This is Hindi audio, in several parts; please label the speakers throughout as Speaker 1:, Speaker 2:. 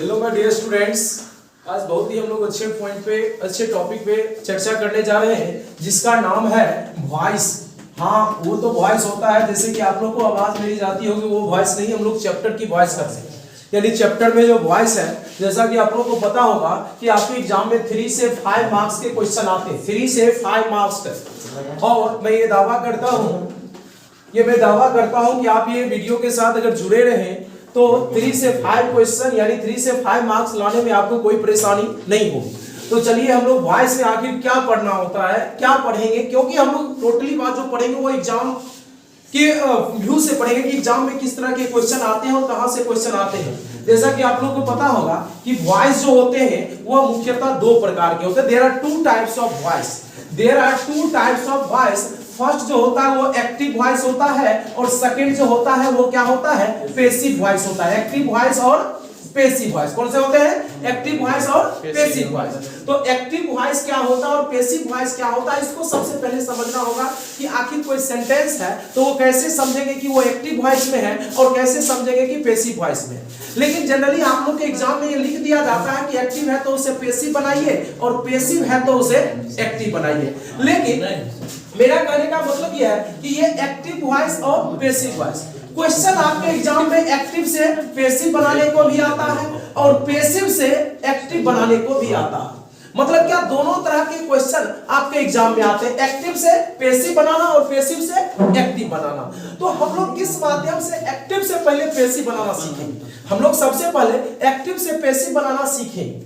Speaker 1: हेलो माय डियर स्टूडेंट्स, आज बहुत ही हम लोग अच्छे पॉइंट पे अच्छे टॉपिक पे चर्चा करने जा रहे हैं जिसका नाम है वॉइस। हाँ, वो तो वॉइस होता है जैसे कि आप लोग को आवाज मेरी जाती होगी, वो वॉइस नहीं, हम लोग चैप्टर की वॉइस करते हैं। यानी चैप्टर में जो वॉइस है, जैसा कि आप लोग को पता होगा कि आपके एग्जाम में 3 से 5 मार्क्स के क्वेश्चन आते हैं, 3 से 5 मार्क्स तक। और मैं ये दावा करता हूँ कि आप ये वीडियो के साथ अगर जुड़े रहें तो 3 से 5 क्वेश्चन यानी 3 से 5 मार्क्स लाने में आपको कोई परेशानी नहीं होगी। तो चलिए हम लोग वॉइस में आखिर क्या पढ़ना होता है, क्या पढ़ेंगे, क्योंकि हम लोग टोटली बात जो पढ़ेंगे वो एग्जाम के व्यू से पढ़ेंगे कि एग्जाम में किस तरह के क्वेश्चन आते हैं और कहां से क्वेश्चन आते हैं। जैसा कि आप लोगों को पता होगा कि वॉइस जो होते हैं वह मुख्यतः 2 प्रकार के होते हैं। There are 2 types of voice. First जो होता है वो एक्टिव वॉइस होता है और सेकंड जो होता है वो क्या होता है, पैसिव वॉइस होता है। एक्टिव वॉइस और पैसिव वॉइस कौन से होते हैं, एक्टिव वॉइस और पैसिव वॉइस। तो एक्टिव वॉइस क्या होता है और पैसिव वॉइस क्या होता है, इसको सबसे पहले समझना होगा कि आखिर कोई सेंटेंस है तो वो कैसे समझेंगे कि वो एक्टिव वॉइस में है और कैसे समझेंगे कि पैसिव वॉइस में है। लेकिन जनरली आप लोग के एग्जाम में ये लिख दिया जाता है कि एक्टिव है तो उसे पैसिव बनाइए और पैसिव है तो उसे एक्टिव बनाइए। लेकिन मेरा कहने का मतलब यह है कि ये एक्टिव वॉइस और पैसिव वॉइस क्वेश्चन आपके एग्जाम में एक्टिव से पैसिव बनाने को भी आता है और पैसिव से एक्टिव बनाने को भी आता है। मतलब क्या, दोनों तरह के क्वेश्चन आपके एग्जाम में आते हैं, एक्टिव से पैसिव बनाना और पैसिव से एक्टिव बनाना। तो हम लोग किस माध्यम से एक्टिव से पहले पैसिव बनाना सीखेंगे। हम लोग सबसे पहले एक्टिव से पैसिव बनाना सीखेंगे।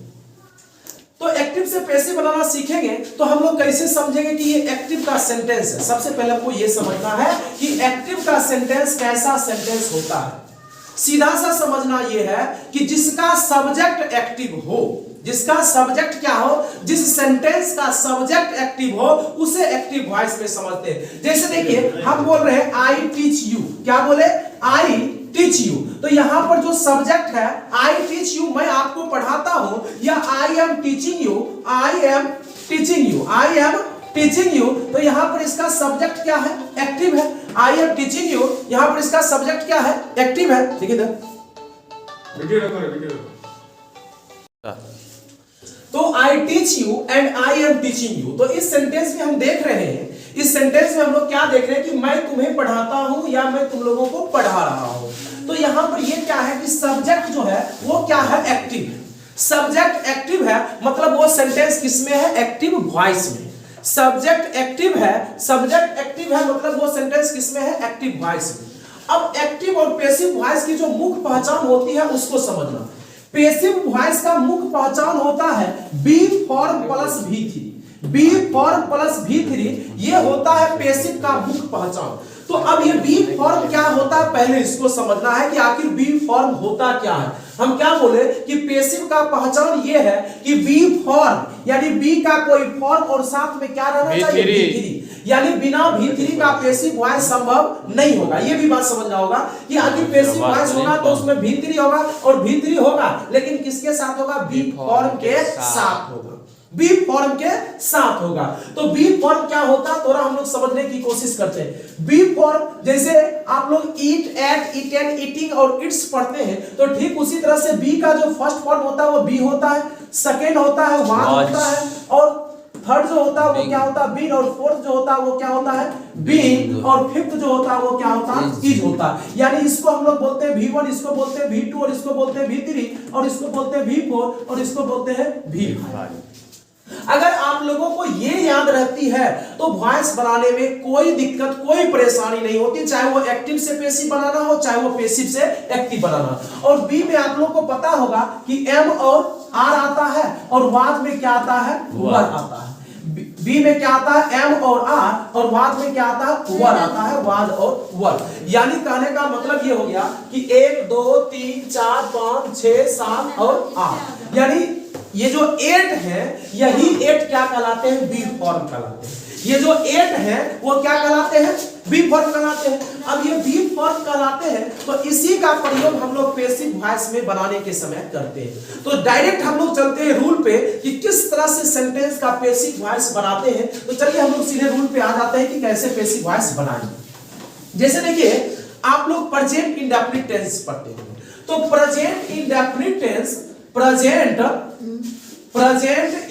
Speaker 1: तो एक्टिव से पैसिव बनाना सीखेंगे तो हम लोग कैसे समझेंगे कि ये एक्टिव का सेंटेंस है। सबसे पहले हमको ये समझना है कि एक्टिव का सेंटेंस कैसा सेंटेंस होता है। सीधा सा समझना ये है कि जिसका सब्जेक्ट एक्टिव हो, जिसका सब्जेक्ट क्या हो, जिस सेंटेंस का सब्जेक्ट एक्टिव हो उसे एक्टिव वॉइस में समझते हैं। जैसे देखिए हम बोल रहे हैं आई टीच यू, क्या बोले, आई टीच यू। तो यहां पर जो सब्जेक्ट है आई टीच यू, मैं आपको पढ़ाता हूं, या I am teaching you, I am teaching you, I am teaching you. तो यहां पर इसका सब्जेक्ट क्या है, एक्टिव है। आई एम टीचिंग यू, यहां पर इसका सब्जेक्ट क्या है, एक्टिव है। ठीक है ना, वीडियो रखो। तो I teach you and I am teaching you. तो इस सेंटेंस में हम देख रहे हैं, इस सेंटेंस में हम लोग क्या देख रहे हैं कि मैं तुम्हें पढ़ाता हूं या मैं तुम लोगों को पढ़ा रहा हूं। तो यहां पर ये क्या है कि सब्जेक्ट जो है वो क्या है, एक्टिव है। सब्जेक्ट एक्टिव है मतलब वो सेंटेंस किसमें है, एक्टिव वॉइस में। सब्जेक्ट एक्टिव है, सब्जेक्ट एक्टिव है मतलब वो सेंटेंस किसमें है, एक्टिव वॉइस में। अब एक्टिव और पैसिव वॉइस की जो मुख्य पहचान होती है उसको समझना। पैसिव वॉइस का मुख्य पहचान होता है be form plus V3। Be form plus V3 ये होता है पैसिव का मुख्य पहचान। तो अब ये बी फॉर्म क्या होता है, पहले इसको समझना है कि आखिर बी फॉर्म होता क्या है। हम क्या बोले कि पैसिव का पहचान ये है कि बी फॉर्म यानी बी का कोई फॉर्म और साथ में क्या रहना चाहिए, V3, यानी बिना V3 का पैसिव वॉइस संभव नहीं होगा। ये भी बात समझना होगा कि आखिर पैसिव वॉइस होगा तो उसमें V3 होगा और V3 होगा लेकिन किसके साथ होगा, बी फॉर्म के साथ होगा, बी फॉर्म के साथ होगा। तो बी फॉर्म क्या होता है थोड़ा हम लोग समझने की कोशिश करते हैं। बी फॉर्म जैसे आप लोग ईट, एट, ईटेन, ईटिंग और इट्स पढ़ते हैं तो ठीक उसी तरह से बी का जो फर्स्ट फॉर्म होता है वो बी होता है, सेकंड होता है वाज होता है, और थर्ड जो होता है वो क्या होता है, बीन, और फोर्थ जो होता है वो क्या होता है, बीन, और फिफ्थ जो होता है वो क्या होता है, इज होता है। यानी इसको हम लोग बोलते हैं V1, इसको बोलते हैं V2 और इसको बोलते हैं V3 और इसको बोलते हैं V4 और इसको बोलते हैं V5। अगर आप लोगों को ये याद रहती है तो वॉइस बनाने में कोई दिक्कत, कोई परेशानी नहीं होती, चाहे वो एक्टिव से पैसिव बनाना हो चाहे वो पैसिव से एक्टिव बनाना। और बी में आप लोगों को पता होगा कि एम और आर आता है और वाज में क्या आता है, वर आता है। बी में क्या आता है, एम और आर, और वाज में क्या आता है, वर आता है, वाज और वर। यानी कहने का मतलब ये हो गया कि 1 2 3 4 5 6 7 और 8, यानी ये जो 8 है यही 8 क्या कहलाते हैं, बी फॉर्म कहलाते हैं। ये जो 8 है वो क्या कहलाते हैं, बी फॉर्म कहलाते हैं। अब ये बी फॉर्म कहलाते हैं तो इसी का प्रयोग हम लोग पैसिव वॉइस में बनाने के समय करते हैं। तो डायरेक्ट हम लोग चलते हैं रूल पे कि किस तरह से सेंटेंस का पैसिव वॉइस बनाते हैं। तो चलिए हम लोग सीधे रूल पे आ जाते हैं कि कैसे पैसिव वॉइस बनाएंगे। जैसे देखिए आप लोग प्रेजेंट इंडेफिनिट टेंस पढ़ते हैं तो present indefinite tense present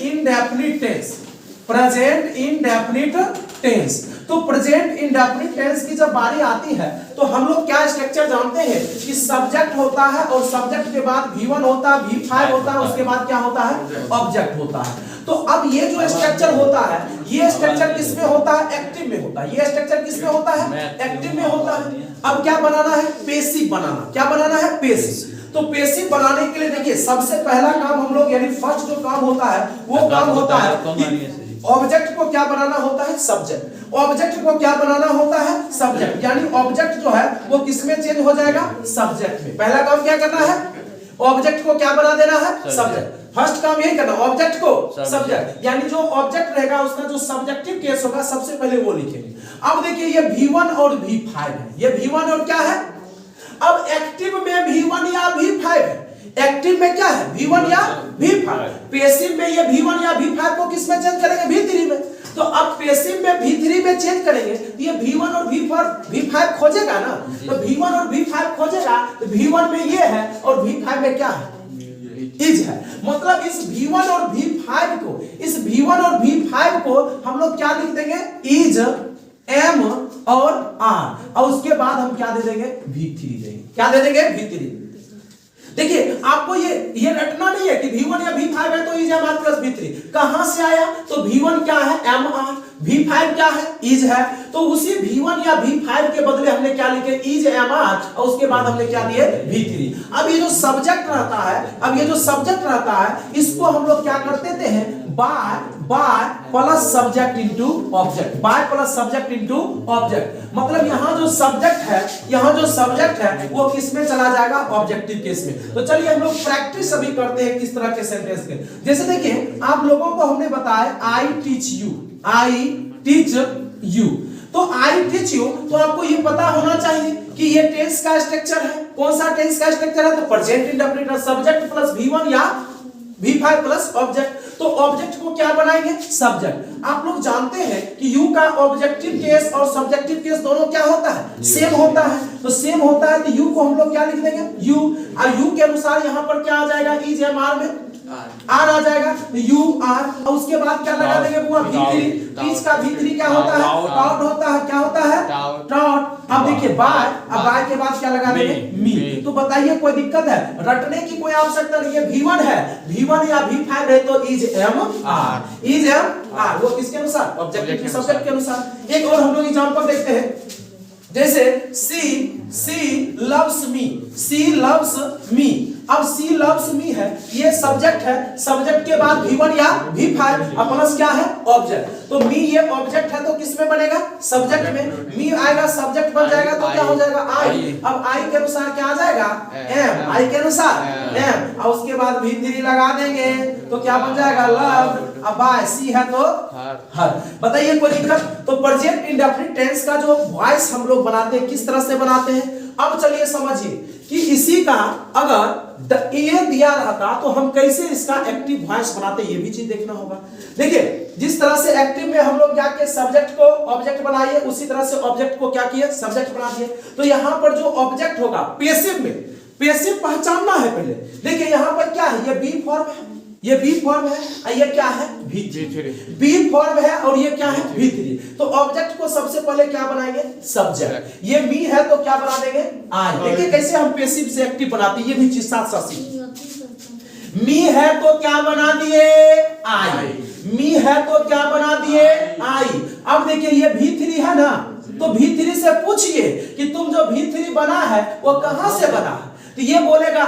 Speaker 1: indefinite tense, present indefinite tense. तो प्रेजेंट इंडेफिनिट टेंस की जब बारी आती है तो हम लोग क्या स्ट्रक्चर जानते हैं कि सब्जेक्ट होता है और सब्जेक्ट के बाद V1 होता है, V5 होता है, उसके बाद क्या होता है, ऑब्जेक्ट होता है। तो अब ये जो स्ट्रक्चर होता है, ये स्ट्रक्चर किसमें होता है, एक्टिव में होता है। ये स्ट्रक्चर किसमें होता है, एक्टिव में होता है। अब क्या बनाना है, पेसिव बनाना। क्या बनाना है, पेसिव। तो पेसिव बनाने के लिए देखिए सबसे पहला काम हम लोग, यानी फर्स्ट जो काम होता है वो काम होता है ऑब्जेक्ट को क्या बनाना होता है, सब्जेक्ट। ऑब्जेक्ट को क्या बनाना होता है, सब्जेक्ट। यानी ऑब्जेक्ट जो है वो किसमें चेंज हो जाएगा, सब्जेक्ट में। पहला काम क्या करना है, ऑब्जेक्ट को क्या बना देना है, सब्जेक्ट। फर्स्ट काम यही करना, ऑब्जेक्ट को सब्जेक्ट। यानी जो ऑब्जेक्ट रहेगा उसका जो सब्जेक्टिव केस होगा सबसे पहले वो लिखेंगे। अब देखिए ये V1 और V5 है, ये V1 और क्या है, अब एक्टिव में V1 या V5 है। एक्टिव में क्या है, V1 या V5। पैसिव में ये V1 या V5 को किस में चेंज करेंगे, V3 में। तो अब पैसिव में V3 में चेंज करेंगे तो ये V1 और V5 खोजेगा ना। तो V1 और V5 खोजेगा तो V1 में ये है और V5 में क्या है, इज है। मतलब इस V1 और V5 को, इस V1 और V5 को हम लोग क्या लिख देंगे, इज, एम और आर, और उसके बाद हम क्या दे देंगे, V3 देंगे। क्या दे देंगे, V3। देखिए आपको ये रटना नहीं है कि V1 या V5 है तो is am are plus V3 कहां से आया। तो V1 क्या है, एम आर, V5 क्या है, इज है। तो उसी V1 या V5 के बदले हमने क्या लिखे, इज एम आर, और उसके बाद हमने क्या दिए, V3। अब ये जो सब्जेक्ट रहता है, अब ये जो सब्जेक्ट रहता है इसको हम लोग क्या कर देते हैं, by plus subject into object, by plus subject into object. मतलब यहां जो सब्जेक्ट है, यहां जो सब्जेक्ट है वो किस में चला जाएगा, ऑब्जेक्टिव केस में। तो चलिए हम लोग प्रैक्टिस अभी करते हैं किस तरह के सेंटेंस के। जैसे देखिए आप लोगों को हमने बताया I teach you, I teach you. तो आई टीच यू, तो आपको ये पता होना चाहिए कि ये टेंस का स्ट्रक्चर है। कौन सा टेंस का स्ट्रक्चर है, तो present indefinite, subject plus V1 या V5 प्लस ऑब्जेक्ट। तो ऑब्जेक्ट को क्या बनाएंगे, सब्जेक्ट। आप लोग जानते हैं कि यू का ऑब्जेक्टिव केस और सब्जेक्टिव केस दोनों क्या होता है, सेम होता है। तो सेम होता है तो यू को हम लोग क्या लिख देंगे, यू। और यू के अनुसार यहाँ पर क्या आ जाएगा, इज एम आर में आर आ जाएगा, यू आर। और उसके बाद क्या लगा देंगे, वो V3। टीच का V3 क्या होता है, टाउट होता है। क्या होता है, टाउट। अब देखिए बाय, अब बाय के बाद क्या लगा देंगे, मी। तो बताइए कोई दिक्कत है, रटने की कोई आवश्यकता नहीं है। V1 है, V1 या V5 है तो is am are, is am are. वो किसके अनुसार, ऑब्जेक्टिव के सब्जेक्ट के अनुसार। एक और हम लोग एग्जांपल देखते हैं। जैसे सी लव्स मी, सी लव्स मी। अब सी लव्स मी है, ये सब्जेक्ट है। सब्जेक्ट के बाद V1 या V5 प्लस क्या है, ऑब्जेक्ट। तो मी ये ऑब्जेक्ट है तो किस में बनेगा, सब्जेक्ट में। मी आएगा, सब्जेक्ट बन जाएगा तो क्या हो जाएगा, आई। अब आई के अनुसार क्या आ जाएगा, एम। आई के अनुसार एम, और उसके बाद V3 लगा देंगे तो क्या बन जाएगा, लव। अब बाय सी है तो हर। बताइए कोई दिक्कत। तो प्रेजेंट इंडेफिनिट टेंस का जो वॉइस हम लोग बनाते हैं किस तरह से बनाते हैं। अब चलिए समझिए कि इसी का अगर ये दिया रहता तो हम कैसे इसका एक्टिव वॉइस बनाते, ये भी चीज देखना होगा। देखिए जिस तरह से एक्टिव में हम लोग क्या किए, सब्जेक्ट को ऑब्जेक्ट बनाइए, उसी तरह से ऑब्जेक्ट को क्या किए, सब्जेक्ट बना दिए। तो यहां पर जो ऑब्जेक्ट होगा पैसिव में, पैसिव पहचानना है पहले। देखिए यहां पर क्या है, ये बी फॉर्म है, ये बी फॉर्म है, और ये क्या है, V3। बी फॉर्म है और ये क्या है, V3। तो ऑब्जेक्ट को सबसे पहले क्या बनाएंगे, सब्जेक्ट। ये मी है तो क्या बना देंगे, आई। देखिए कैसे हम पैसिव से एक्टिव बनाते हैं, ये भी चीज साथ साथ सीखिए। मी है तो क्या बना दिए, आई। मी है तो क्या बना दिए, आई। अब देखिए ये V3 है ना, तो V3 से पूछिए कि तुम जो V3 बना है वो कहां से बना है। तो ये बोलेगा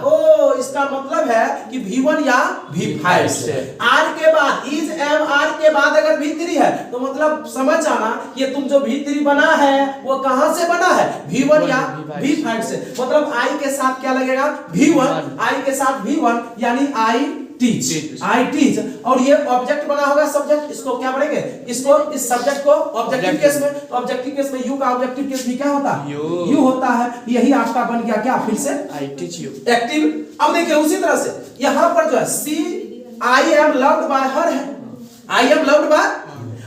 Speaker 1: ओ, इसका मतलब है कि V1 या V5 से। आर के बाद इज एम आर के बाद अगर V3 है तो मतलब समझ जाना ये तुम जो V3 बना है वो कहां से बना है, V1 या V5 से। मतलब आई के साथ क्या लगेगा, V1। आई के साथ V1 यानी आई टीच, आई टीच। और ये ऑब्जेक्ट बना होगा सब्जेक्ट, इसको क्या बढ़ेंगे, इसको, इस सब्जेक्ट को ऑब्जेक्टिव केस में। तो ऑब्जेक्टिव केस में यू का ऑब्जेक्टिव केस भी क्या होता है, यू होता है। यही आपका बन गया क्या, फिर से आई टीच यू, एक्टिव। अब देखिए उसी तरह से यहां पर जो है see I am loved by her है, आई एम लव्ड बाय।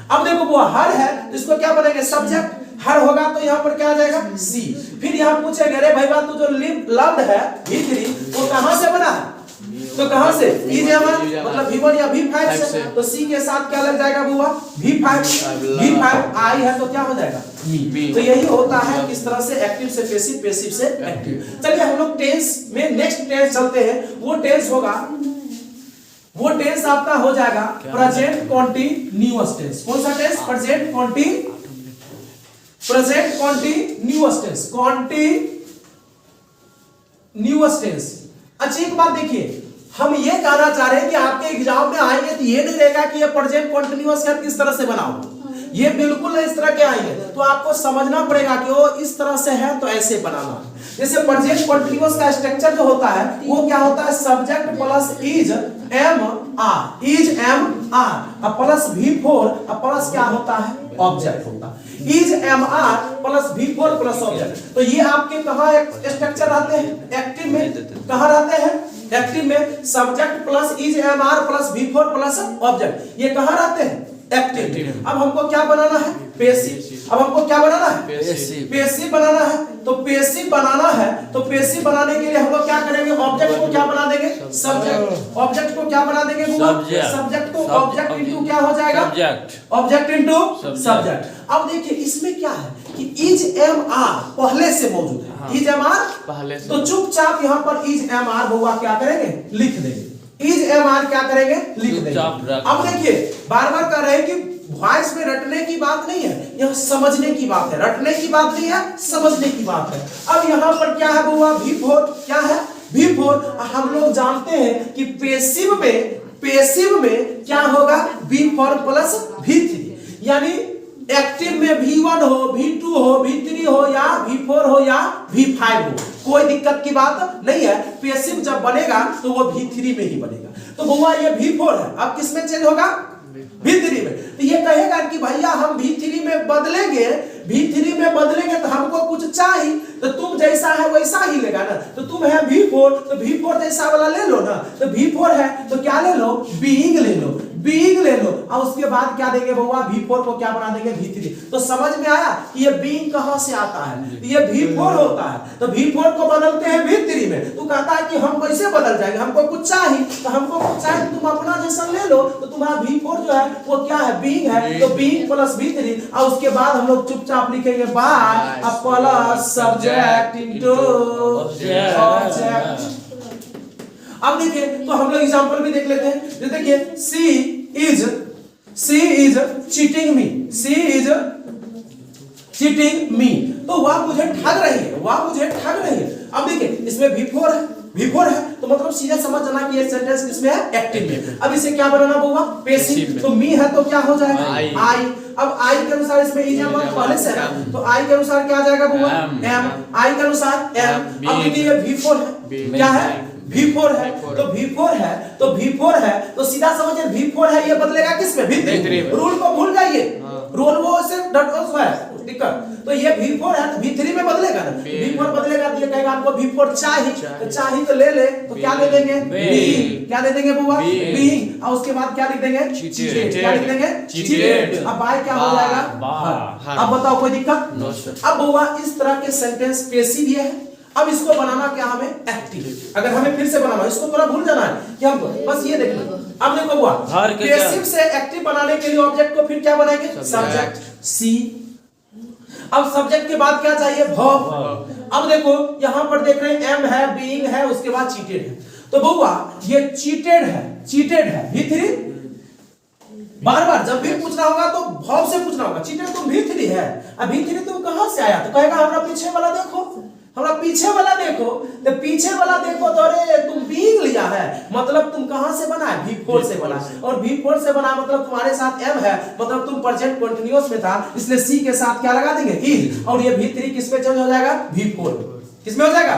Speaker 1: अब देखो वो हर है तो इसको क्या बनेंगे, सब्जेक्ट। हर होगा तो यहां पर क्या आ जाएगा, सी। फिर यहां पूछेंगे अरे भाई बात तो जो लव्ड है V3 वो कहां से बना है, तो कहां से इज एम आर मतलब V1 या V5 से, तो सी के साथ क्या लग जाएगा बुआ V5 आई है तो क्या हो जाएगा मी। तो यही होता है किस तरह से एक्टिव से पैसिव, पैसिव से एक्टिव। चलिए हम लोग टेंस में नेक्स्ट टेंस चलते हैं। वो टेंस आपका हो जाएगा प्रेजेंट कॉन्टिन्यूअस टेंस। कौन सा टेंस? Present continuous tense. अच्छा एक बात देखिए, हम ये कहना चाह रहे हैं कि आपके एग्जाम में आएंगे तो ये नहीं रहेगा कि ये प्रेजेंट कॉन्टिन्यूअस का किस तरह से बनाओ, ये बिल्कुल इस तरह के आएंगे। तो आपको समझना पड़ेगा कि वो इस तरह से है तो ऐसे बनाना। जैसे प्रेजेंट कॉन्टिन्यूअस का स्ट्रक्चर जो होता है वो क्या होता है? Subject plus is am are plus V4 plus क्या होता है? ऑब्जेक्ट होता है। Is am are plus V4 plus object. तो ये आपके कहाँ स्ट्रक्चर रहते हैं? एक्टिव में। कहाँ रहते हैं? एक्टिव में। Subject plus is am are plus V4 plus object, ये कहाँ रहते हैं? एक्टिव। अब हमको क्या बनाना है? पैसिव। अब हमको क्या बनाना है? पैसिव बनाना है। तो पैसिव बनाना है तो पैसिव बनाने के लिए हम लोग क्या करेंगे? ऑब्जेक्ट को क्या बना देंगे? सब्जेक्ट। ऑब्जेक्ट को क्या बना देंगे? सब्जेक्ट को ऑब्जेक्ट इनटू क्या हो जाएगा? Object into subject. अब देखिए इसमें क्या है कि इज एम आर पहले से मौजूद है। इज एम आर पहले से, तो चुपचाप यहाँ पर इज एम आर हुआ क्या करेंगे? लिख देंगे। इज एम आर क्या करेंगे? लिख देंगे। अब देखिए बार बार कह रहे हैं कि वॉइस में रटने की बात नहीं है, यह समझने की बात है। रटने की बात नहीं है, समझने की बात है। अब यहाँ पर क्या है बुआ? V4 क्या है? V4। हम लोग जानते हैं कि पैसिव में क्या होगा? V4 plus V3। यानी एक्टिव में V1 हो, V2 हो, V3 हो या V4 हो या V5 हो, कोई दिक्कत की बात नहीं है। पैसिव जब बनेगा तो वो V3 में ही बनेगा। तो बुआ ये V4 है, अब किस में चेंज होगा? V3 में। तो ये कहेगा कि भैया हम V3 में बदलेंगे तो हमको कुछ चाहिए, तो तुम जैसा है वैसा ही लेगा ना। तो तुम है V4 तो V4 जैसा वाला ले लो ना। तो V4 है तो क्या ले लो? बीइंग ले लो, बीइंग ले लो। और उसके बाद क्या देंगे बउआ? V4 को क्या बना देंगे? V3। तो समझ में आया कि ये बीइंग कहां से आता है? ये V4 होता है। तो V4 को बदलते हैं V3 में। तू कहता है कि हम कैसे बदल जाएंगे? हमको कुछ चाहिए, तो हमको कुछ चाहिए तो तुम अपना जैसा ले लो। तो तुम्हारा V4 जो है वो क्या है? बीइंग है। तो बीइंग प्लस V3 और उसके बाद हम लोग चुपचाप लिखेंगे by plus subject into object. अब देखिए तो हम लोग एग्जांपल भी देख लेते हैं। जैसे देखिए सी इज चीटिंग मी, तो वह मुझे ठग रही है, अब देखिए इसमें V4 है तो मतलब सीधे समझ जाना कि ये सेंटेंस किसमें है? एक्टिव में। अब इसे क्या बनाना होगा? पैसिव। तो मी है तो क्या हो जाएगा? आई। अब आई के अनुसार इसमें इज एम पहले से है तो आई के अनुसार क्या आ जाएगा बुआ? एम। आई के अनुसार एम। अब देखिए ये V4 है, क्या है? V4 है। तो V4 है तो सीधा समझिए V4 है, ये बदलेगा किसमें? V3। रूल को भूल जाइए, रूल वो से है दिक्कत। तो ये V4 है तो V3 में बदलेगा ना। V4 बदलेगा तो ये कहेगा हमको V4 चाहिए, तो चाहिए तो ले ले, तो क्या दे देंगे? बीइंग। क्या दे देंगे बुआ? बीइंग। और उसके बाद क्या लिख देंगे? चीटेड। क्या लिख देंगे? चीटेड। अब बाय क्या हो जाएगा? अब बताओ कोई दिक्कत? अब बुआ इस तरह के सेंटेंस पैसिव ये है। अब इसको बनाना क्या हमें? एक्टिव। अगर हमें फिर से बनाना, इसको थोड़ा भूल जाना है कि हमको बस ये देखना। अब देखो बुआ पैसिव से एक्टिव बनाने के लिए ऑब्जेक्ट को फिर क्या बनाएंगे? सब्जेक्ट सी। अब सब्जेक्ट के बाद क्या चाहिए? वर्ब। अब देखो यहां पर देख रहे हैं एम है, बीइंग है, उसके बाद चीटेड है। तो बुआ ये चीटेड है V3। बार बार जब भी पूछना होगा तो वर्ब से पूछना होगा। चीटेड तुम V3 है, अब V3 तुम कहां से आया? तो कहेगा हमरा पीछे वाला देखो, तो पीछे वाला देखो तो अरे तुम बीइंग लिया है, मतलब तुम कहां से बना है? V4 से बना। और V4 से बना मतलब तुम्हारे साथ M है, मतलब तुम प्रेजेंट कंटीन्यूअस में था, इसलिए C के साथ क्या लगा देंगे? इज। और ये V3 किस पे चेंज हो जाएगा? V4। किसमें हो जाएगा?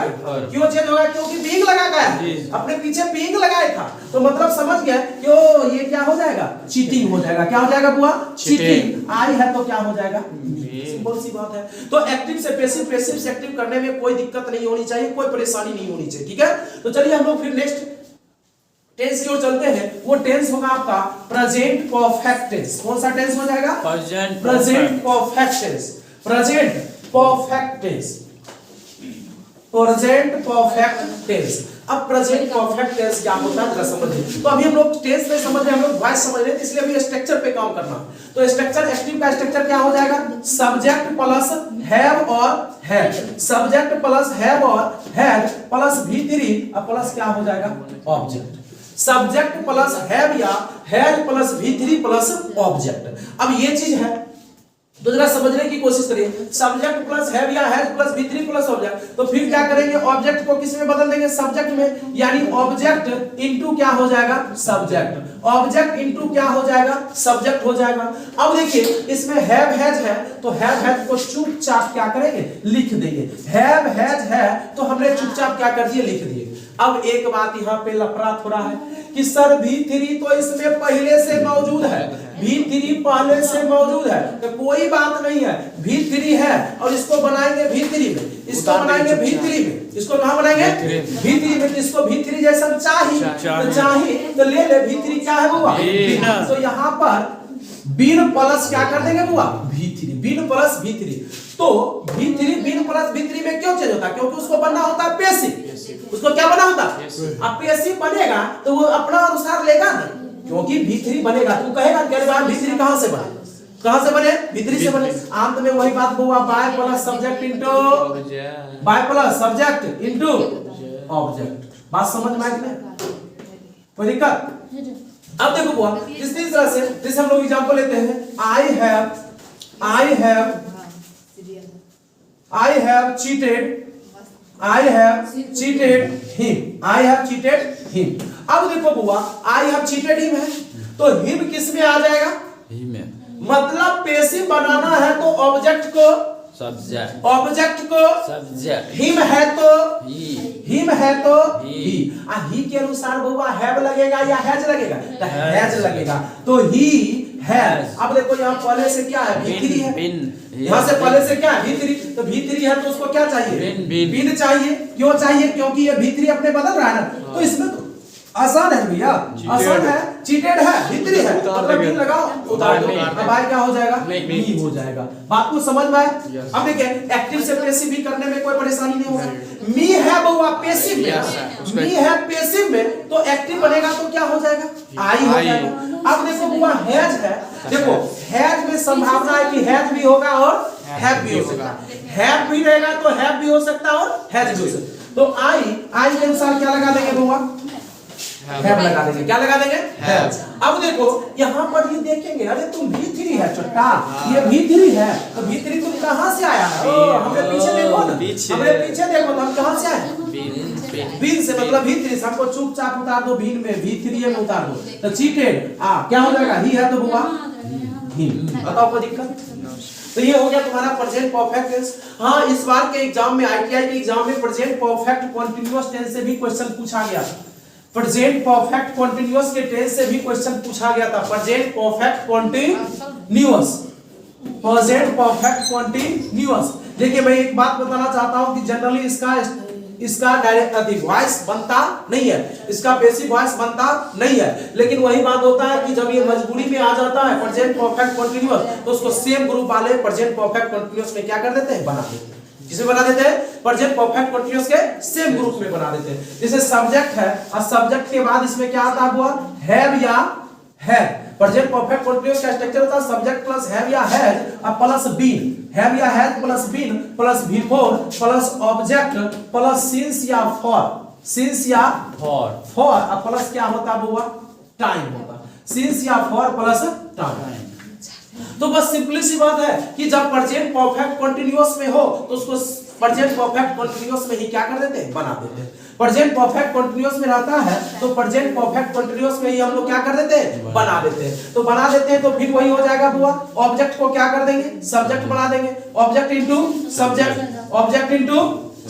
Speaker 1: क्यों चेंज होगा? क्योंकि बीइंग लगा गया है, अपने पीछे बीइंग लगाया था, तो मतलब समझ गए क्यों? ये क्या हो जाएगा? चीटिंग हो जाएगा। क्या हो जाएगा बुआ? चीटिंग। आई है तो क्या हो जाएगा? सिंपल सी बात है। तो एक्टिव से पैसिव, पैसिव से एक्टिव करने में कोई दिक्कत नहीं होनी चाहिए, कोई परेशानी नहीं होनी चाहिए। ठीक है, तो चलिए हम लोग फिर नेक्स्ट टेंस की ओर चलते हैं। वो टेंस होगा आपका प्रेजेंट परफेक्ट टेंस। कौन सा टेंस हो जाएगा? Present perfect tense. Present perfect tense. Present perfect tense. अब प्रेजेंट परफेक्ट टेंस क्या होता है जरा समझिए। तो अभी हम लोग टेंस नहीं समझ रहे, हम लोग वॉइस समझ रहे हैं, इसलिए अभी स्ट्रक्चर पे काम करना। तो स्ट्रक्चर एक्टिव का स्ट्रक्चर क्या हो जाएगा, सब्जेक्ट प्लस हैव और हैड, सब्जेक्ट प्लस हैव और हैड प्लस V3 और प्लस क्या हो जाएगा ऑब्जेक्ट। सब्जेक्ट प्लस हैव या had plus V3 plus object. अब ये चीज है तो जरा समझने की कोशिश करिए, सब्जेक्ट प्लस हैव या has plus V3 plus object. तो फिर क्या करेंगे, ऑब्जेक्ट को किस में बदल देंगे, सब्जेक्ट में, यानी ऑब्जेक्ट इनटू क्या हो जाएगा सब्जेक्ट, ऑब्जेक्ट इनटू क्या हो जाएगा सब्जेक्ट हो जाएगा। अब देखिए इसमें हैव हैज है तो हैव हैज को चुपचाप क्या करेंगे लिख देंगे, हैव हैज है तो हमने चुपचाप क्या कर दिए लिख दिए। अब एक बात यहाँ पे लफड़ा थोड़ा है कि सर V3 तो इसमें पहले से मौजूद है, V3 पहले से मौजूद है तो कोई बात नहीं है, V3 है और इसको बनाएंगे V3 में, इसको बनाएंगे V3 में, इसको कहां बनाएंगे V3 में। इसको V3 जैसा चाहिए तो ले ले, V3 क्या है बुआ, तो यहाँ पर बीन प्लस क्या कर देंगे बुआ V3, बीन प्लस V3। तो V3 बीन प्लस V3 में क्यों चेंज होता है, क्योंकि उसको बनना होता है पैसिव, उसको क्या बना होता है, अब पैसिव बनेगा तो वो अपना अनुसार लेगा ना, क्योंकि V3 बनेगा तू कहेगा कि अरे भाई V3 कहां से बने, कहां से बने V3 से बने। अंत में वही बात हुआ, by plus subject into by plus subject into object. बात समझ में आई कि नहीं, कोई दिक्कत। अब देखो बुआ इस तरह से जैसे हम लोग एग्जांपल लेते हैं, आई हैव चीटेड हिम। अब देखो बुआ आई हैव चीटेड हिम है तो हिम किस में आ जाएगा, मतलब पैसिव बनाना है तो ऑब्जेक्ट को सब्जेक्ट, ऑब्जेक्ट को सब्जेक्ट, हिम है तो ही के अनुसार बुआ हैव लगेगा या हैज लगेगा, तो हैज लगेगा तो ही हैज। अब देखो यहाँ पहले से क्या है V3 है, यहाँ से पहले से क्या है V3, तो V3 है तो उसको क्या चाहिए बिन चाहिए। क्यों चाहिए, क्योंकि ये V3 अपने बदल रहा है ना, तो इसमें तो आसान है भैया, आसान है, चीटेड है V3 है मतलब बिन लगाओ उतार दो, अब आई क्या हो जाएगा मी हो जाएगा। बात को समझ में आए। अब देखिए एक्टिव से पैसिव भी करने में कोई परेशानी नहीं होगा। मी है बुआ पैसिव में, मी है पैसिव में तो एक्टिव बनेगा तो क्या हो जाएगा आई हो जाएगा। अब देखो बुआ हैज है, देखो हैज में संभावना है कि हैज भी होगा और हैव भी हो सकता है, हैव भी रहेगा तो हैव भी हो सकता है और हैज भी हो सकता है। तो आई के अनुसार क्या लगा देंगे बुआ हैव लगा देंगे, क्या लगा देंगे हैव। अब देखो यहाँ पर ये देखेंगे, अरे तुम V3 है छोटा, ये V3 है तो V3 तुम कहाँ से आया है, हमें पीछे देखो ना, हमें पीछे देखो तो हम कहाँ से आए बीन से, मतलब V3 से हमको चुपचाप उतार दो, बीन में V3 में उतार दो तो चीटेड क्या हो जाएगा ही है तो बुआ हिम। बताओ कोई दिक्कत। तो ये हो गया तुम्हारा प्रेजेंट परफेक्ट टेंस। हाँ इस बार के एग्जाम में ITI के एग्जाम में प्रेजेंट परफेक्ट कंटीन्यूअस टेंस से भी क्वेश्चन पूछा गया था, प्रेजेंट परफेक्ट कंटीन्यूअस के टेंस से भी क्वेश्चन पूछा गया था। Present perfect continuous, present perfect continuous. देखिए मैं एक बात बताना चाहता हूं कि जनरली इसका डायरेक्ट वॉइस बनता नहीं है, इसका बेसिक वॉइस बनता नहीं है, लेकिन वही बात होता है कि जब ये मजबूरी में आ जाता है प्रेजेंट परफेक्ट कंटीन्यूअस तो उसको सेम ग्रुप वाले प्रेजेंट परफेक्ट कंटीन्यूअस में क्या कर देते हैं बना देते हैं, किसे बना देते हैं प्रेजेंट परफेक्ट कंटीन्यूअस के सेम ग्रुप में बना देते हैं। जैसे सब्जेक्ट है और सब्जेक्ट के बाद इसमें क्या आता हुआ हैव या हैड। प्रेजेंट परफेक्ट कंटीन्यूअस का स्ट्रक्चर होता है सब्जेक्ट प्लस हैव या हैज और प्लस बीन, हैव या has plus been plus V4 plus object plus since या फॉर, सिंस या फॉर और प्लस क्या होता है बुआ टाइम होता, सिंस या फॉर प्लस टाइम। तो बस सिंपली सी बात है कि जब प्रेजेंट परफेक्ट कंटीन्यूअस में हो तो उसको प्रेजेंट परफेक्ट कंटीन्यूअस में ही क्या कर देते हैं बना देते हैं। प्रेजेंट परफेक्ट कंटीन्यूअस में रहता है तो प्रेजेंट परफेक्ट कंटीन्यूअस में ही हम लोग क्या कर देते हैं बना देते हैं। तो बना देते हैं तो फिर वही हो जाएगा बुआ, ऑब्जेक्ट को क्या कर देंगे सब्जेक्ट बना देंगे, object into subject, object into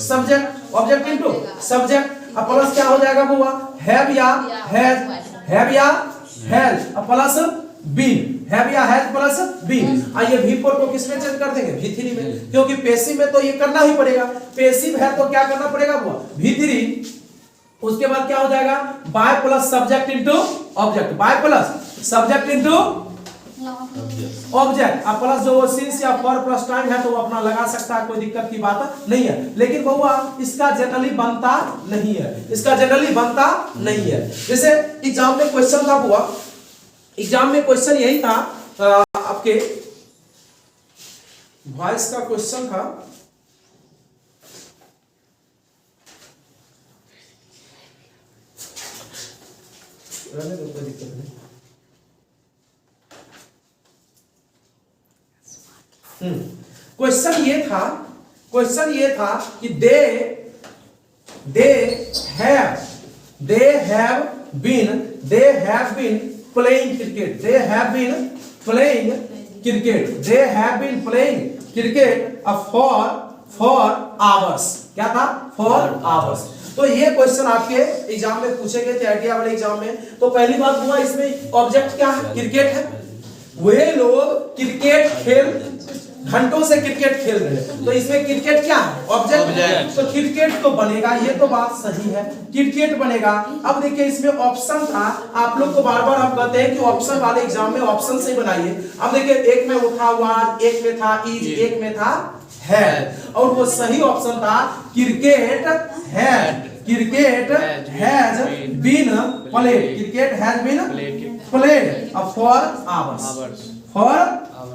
Speaker 1: subject, object into subject और प्लस क्या हो जाएगा बुआ हैव या हैज, हैव या हैज और प्लस बीन, हैव या हैज प्लस बीन। आइए V4 को किस में चेंज कर देंगे V3 में, क्योंकि पैसिव में तो ये करना ही पड़ेगा, पैसिव है तो क्या करना पड़ेगा वो V3। उसके बाद क्या हो जाएगा by plus subject into object, by plus subject into object. अब प्लस जो सिंस या फॉर प्लस टाइम है तो वो अपना लगा सकता है, कोई दिक्कत की बात नहीं है। लेकिन बहुआ इसका जनरली बनता नहीं है, इसका जनरली बनता नहीं है। जैसे एग्जाम में क्वेश्चन था बुआ, एग्जाम में क्वेश्चन यही था, आपके वॉइस का क्वेश्चन था, रहने दो कोई दिक्कत नहीं। क्वेश्चन ये था कि they have been playing cricket, they have been playing cricket for hours. क्या था? For hours. तो ये क्वेश्चन आपके एग्जाम में पूछे गए थे, आईटीआई वाले एग्जाम में। तो पहली बात हुआ, इसमें ऑब्जेक्ट क्या है? क्रिकेट है। वे लोग क्रिकेट खेल घंटों से क्रिकेट खेल रहे हैं, तो इसमें क्रिकेट क्या है? ऑब्जेक्ट। तो क्रिकेट तो बनेगा, ये तो बात सही है, क्रिकेट बनेगा। अब देखिए इसमें ऑप्शन था, आप लोग को बार बार हम कहते हैं कि ऑप्शन वाले एग्जाम में ऑप्शन से बनाइए। अब देखिए एक में वो था वाज, एक में था इज, एक में था है, और वो सही ऑप्शन था cricket has been played for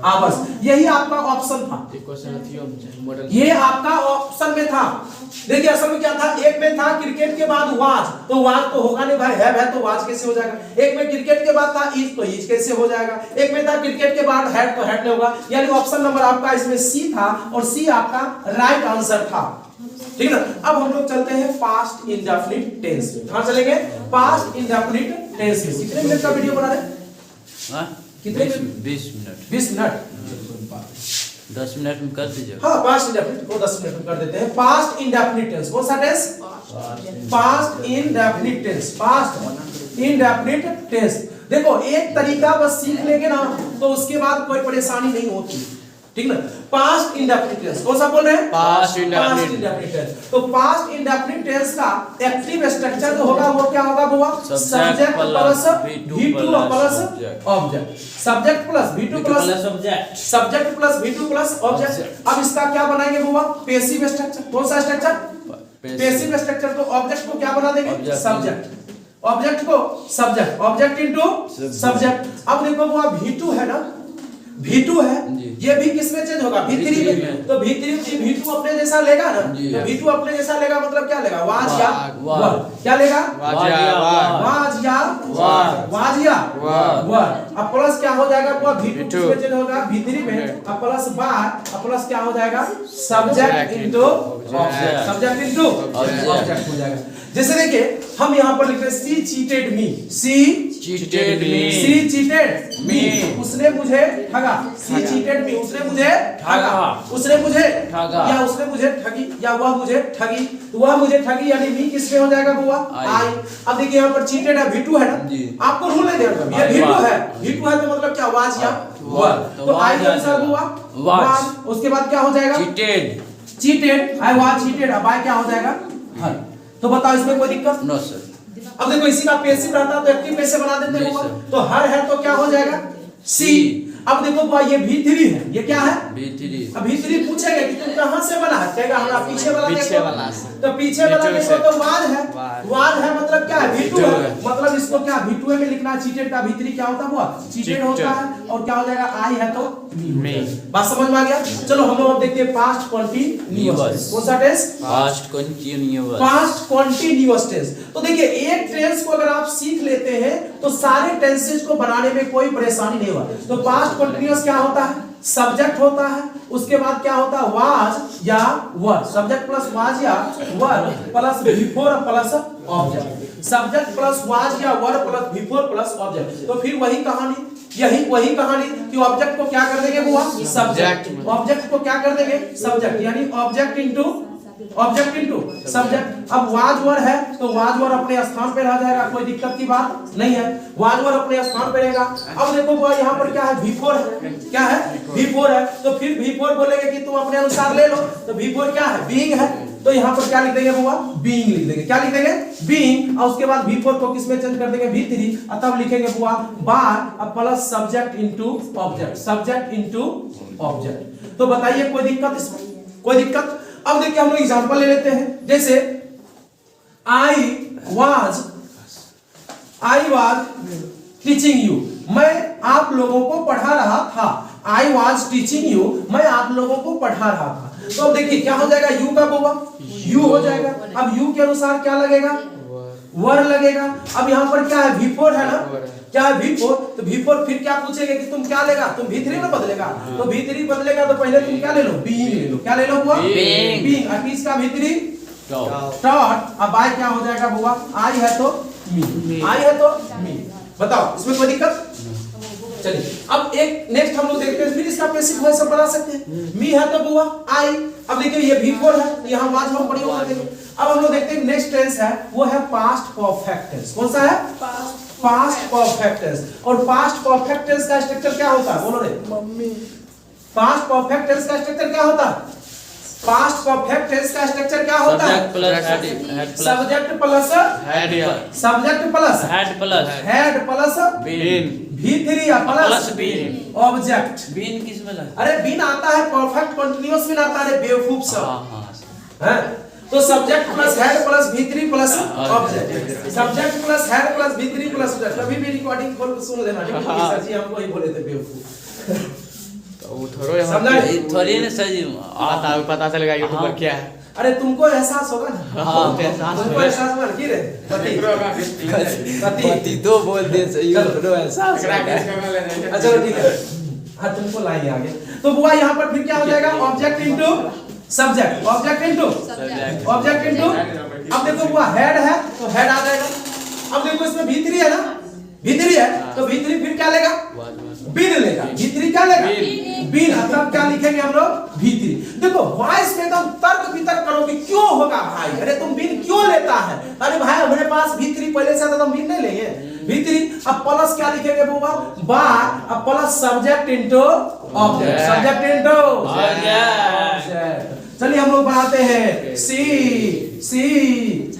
Speaker 1: hours. यही आपका ऑप्शन था, ये आपका ऑप्शन में था। देखिए असल में क्या था, एक में था क्रिकेट के बाद वाज, तो वाज तो होगा नहीं भाई, है तो वाज कैसे हो जाएगा। एक में क्रिकेट के बाद था इज, तो इज कैसे हो जाएगा। एक में था क्रिकेट के बाद हैड, तो हैड नहीं होगा। यानी ऑप्शन नंबर आपका इसमें सी था, और सी आपका राइट आंसर था। ठीक है ना। अब हम लोग चलते हैं पास्ट इंडेफिनिट टेंस में। कहां चलेंगे? पास्ट इंडेफिनिट टेंस में। कितने मिनट का वीडियो बना रहे? कितने? 20 मिनट। 20 मिनट,
Speaker 2: 10 मिनट में कर दीजिए।
Speaker 1: हाँ, पास्ट इंडेफिनिट को 10 मिनट में कर देते हैं। पास्ट इंडेफिनिट टेंस, कौन सा tense? Past indefinite tense. Past indefinite tense. देखो एक तरीका बस सीख लेंगे ना, तो उसके बाद कोई परेशानी नहीं होती। ठीक ना। पास्ट इंडेफिनिट टेंस, कौन सा बोल रहे हैं?
Speaker 2: Past indefinite
Speaker 1: tense. तो पास्ट इंडेफिनिट टेंस का एक्टिव स्ट्रक्चर जो होगा वो क्या होगा बुआ? Subject plus V2 plus object. Subject plus V2 plus object, subject plus V2 plus object. अब इसका क्या बनाएंगे बुआ? Passive structure. कौन सा स्ट्रक्चर? Passive structure. तो ऑब्जेक्ट को क्या बना देंगे? सब्जेक्ट। ऑब्जेक्ट को सब्जेक्ट, ऑब्जेक्ट इनटू सब्जेक्ट। अब देखो बुआ V2 है ना, V2 है, ये भी किसमें चेंज होगा? V3 में। तो V2 अपने जैसा लेगा ना, तो V2 अपने जैसा लेगा, मतलब क्या लेगा? वाज या वर। क्या लेगा? वाज या वर। अब प्लस क्या हो जाएगा? V2 किसमें चेंज होगा? V3 में। अब प्लस बार, अब प्लस क्या हो जाएगा? Subject into object, subject into object हो जाएगा। जैसे देखिए हम यहाँ पर लिखते हैं सी चीटेड मी, सी चीटेड मी, उसने मुझे ठगा। सी चीटेड मी, उसने मुझे ठगा, उसने मुझे ठगा, या उसने मुझे ठगी, या वह मुझे ठगी। तो वह मुझे ठगी यानी मी किसमें हो जाएगा बुआ? आई। अब देखिए यहाँ पर चीटेड है, V2 है ना, आपको रूल नहीं देना, ये V2 है, V2 है तो मतलब क्या? वाज या वर। तो आई का आंसर हुआ वाज। उसके बाद क्या हो जाएगा? Cheated, I was cheated. अब आई क्या हो जाएगा? हर। तो बताओ इसमें कोई दिक्कत?
Speaker 2: No sir.
Speaker 1: अब देखो इसी का पैसिव रहता तो एक्टिव कैसे बना देते हैं? तो हर है तो क्या हो जाएगा? सी। अब देखो ये V3 है, ये क्या है? V3। अब V3 पूछेगा कि तुम कहां से बना है, कहेगा हमरा पीछे वाला देखो, तो पीछे वाला देखो तो वाज है, वाज है मतलब क्या है? V2 है, मतलब इसको क्या V2 में लिखना है। चीटेड का V3 क्या होता हुआ? चीटेड होता है। और क्या हो जाएगा? आई है तो मी। बात समझ में आ गया? चलो हम लोग अब देखते हैं पास्ट कंटीन्यूअस। कौन सा tense?
Speaker 2: Past continuous.
Speaker 1: Past continuous tense. तो देखिए एक टेंस को अगर आप सीख लेते हैं तो सारे टेंसेस को बनाने में कोई परेशानी नहीं होगा। तो पास्ट कंटीन्यूअस क्या होता है? सब्जेक्ट होता है, उसके बाद क्या होता है? वाज या वर। सब्जेक्ट प्लस वाज या were plus before plus object. Subject plus was या were plus before plus object. तो फिर वही कहानी, यही वही कहानी कि ऑब्जेक्ट को क्या कर देंगे बुआ? सब्जेक्ट। ऑब्जेक्ट को क्या कर देंगे? सब्जेक्ट, यानी ऑब्जेक्ट इनटू सब्जेक्ट। अब वाज वर है तो वाज वर अपने स्थान पे रह जाएगा, कोई दिक्कत की बात नहीं है, वाज वर अपने स्थान पे रहेगा। अब देखो बुआ यहाँ पर क्या है? V4 है। क्या है? V4 है, तो फिर V4 बोलेंगे कि तुम अपने अनुसार ले लो। तो V4 क्या है? बीइंग है। तो यहाँ पर क्या लिख देंगे बुआ, बीइंग लिख देंगे। क्या लिख देंगे, बीइंग, और उसके बाद V4 को किसमें चेंज कर देंगे, V3, और तब लिखेंगे बुआ बार अब plus subject into object, subject into object. तो बताइए कोई दिक्कत इसमें, कोई दिक्कत? अब देखिए हम लोग एग्जांपल ले लेते हैं, जैसे I was teaching you, मैं आप लोगों को पढ़ा रहा था। I was teaching you, मैं आप लोगों को पढ़ा रहा था। तो अब देखिए क्या हो जाएगा, यू का बुआ यू हो जाएगा। अब यू के अनुसार क्या लगेगा, वर लगेगा। अब यहाँ पर क्या है, V4 है ना, क्या है V4, तो V4 फिर क्या पूछेगा कि तुम क्या लेगा, तुम V3 में बदलेगा। तो V3 बदलेगा तो पहले तुम क्या ले लो, बीइंग ले लो। क्या ले लो बुआ, बीइंग। अब इसका V3 डॉट, अब आई क्या हो जाएगा बुआ, आई है तो मी, आई है तो मी। बताओ इसमें कोई दिक्कत? चलिए अब एक नेक्स्ट हम लोग देखते हैं, फिर इसका पैसिव वॉइस सब बना सकते हैं। मी है तो बुआ आई। अब देखिए ये V4 है तो यहाँ वाज हम प्रयोग कर देंगे। अब हम लोग देखते हैं नेक्स्ट टेंस है, वो है पास्ट परफेक्ट टेंस। कौन सा है, पास्ट परफेक्ट टेंस। और पास्ट परफेक्ट टेंस का स्ट्रक्चर क्या होता है, बोलो रे मम्मी। पास्ट परफेक्ट टेंस का स्ट्रक्चर क्या होता है, पास्ट परफेक्ट टेंस का स्ट्रक्चर क्या होता है, subject plus had, subject plus had plus been, V3 plus been, object.
Speaker 2: Been किस में लगता
Speaker 1: अरे बीन आता है परफेक्ट कंटीन्यूअस में आता है, बेवकूफ सब है। तो subject plus had plus V3 plus object, subject plus had plus V3 plus object. कभी भी रिकॉर्डिंग खोल के सुन लेना, सर जी हमको ही बोले थे बेवकूफ।
Speaker 3: वो
Speaker 2: थोड़ी ना सर जी
Speaker 3: पता चलेगा यूट्यूबर क्या है।
Speaker 1: अरे तुमको एहसास होगा ना, तुमको एहसास होगा ना, की रे
Speaker 2: पति तो बोलते सही एहसास।
Speaker 1: चलो ठीक है, हाँ तुमको लाएंगे आगे। तो बुआ यहाँ पर फिर क्या हो जाएगा, object into subject, object into object into. अब देखो बुआ हेड है तो हेड आ जाएगा। अब देखो इसमें V3 है ना, V3 है तो V3 फिर क्या लेगा, बीन लेगा। V3 क्या लेगा, बीन। मतलब क्या लिखेंगे हम लोग, V3। देखो वॉइस में एकदम तर्क वितर्क करो कि क्यों होगा भाई, अरे तुम बीन क्यों लेता है, अरे भाई हमारे पास V3 पहले से था तो हम बीन नहीं लेंगे। V3 अब प्लस क्या लिखेंगे बुआ, बार अब plus subject into object, subject into object. चलिए हम लोग बनाते हैं सी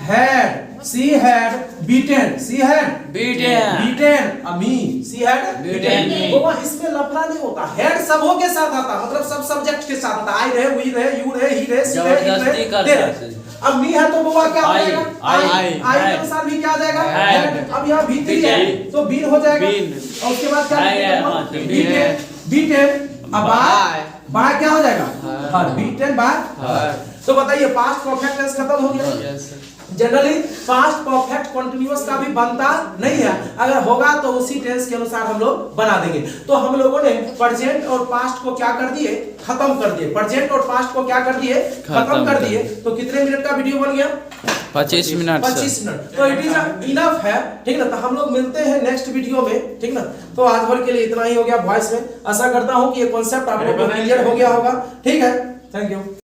Speaker 1: हेड, सी हेड बीटेन, सी हेड बीटेन, अमी सी हेड बीटेन। वो इसमें लफड़ा नहीं होता, हेड सबों के साथ आता, मतलब सब सब्जेक्ट के साथ आता। आई रहे, वी रहे, यू रहे, ही रहे, सी रहे। अब मी है तो बुआ क्या हो जाएगा, आई के अनुसार भी क्या आ जाएगा, हेड। अब यहाँ V3 है तो बीन हो जाएगा। और उसके बाद क्या, बीटेन। अब बाय क्या हो जाएगा, हर, बीटेन बाय। तो बताइए पास्ट परफेक्ट टेंस खत्म हो गया। जनरली पास्ट परफेक्ट कंटीन्यूअस का भी बनता नहीं है, अगर होगा तो उसी टेंस के अनुसार हम लोग बना देंगे। तो हम लोगों ने प्रेजेंट और पास्ट को क्या कर दिए, खत्म कर दिए। प्रेजेंट और पास्ट को क्या कर दिए, खत्म कर दिए। तो कितने मिनट का वीडियो बन गया,
Speaker 2: 25 मिनट।
Speaker 1: 25 मिनट। तो इट इज इनफ है, ठीक ना। तो हम लोग मिलते हैं नेक्स्ट वीडियो में, ठीक ना। तो आज भर के लिए इतना ही हो गया वॉइस में। आशा करता हूँ कि ये कॉन्सेप्ट आप लोगों को क्लियर हो गया होगा, ठीक है। Thank you.